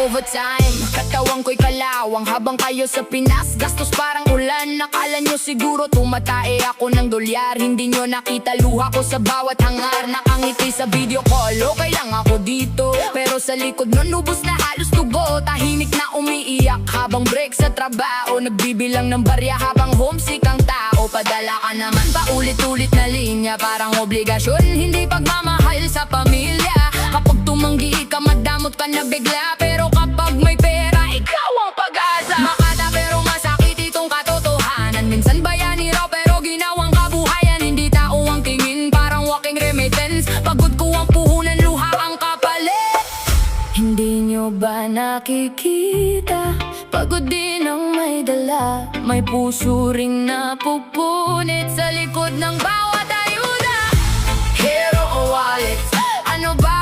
overtime. Katawan ko'y kalawang habang kayo sa Pinas gastos parang ulan. Nakala nyo siguro tumatae ako ng dolyar. Hindi nyo nakita luha ko sa bawat hangar. Nakangiti sa video call, okay lang ako dito. Pero sa likod nun lubos na halos tugo. Tahimik na umiiyak habang break sa trabaho. Nagbibilang ng barya habang homesick ang tao. Padala ka naman paulit-ulit na linya, parang obligasyon, hindi pagmamahal sa pamilya. Kapag tumanggi ka, madamot ka na bigla. Pero kapag may pera, ikaw ang pag-asa. Makata pero masakit itong katotohanan. Minsan bayani raw pero ginawang kabuhayan. Hindi tao ang tingin, parang walking remittance. Pagod ko ang puhunan, luha ang kapalit. Hindi nyo ba nakikita? Pagod din ang may dala. May puso ring napupunit sa likod ng bawat ayuda. Hero o wallet, ano ba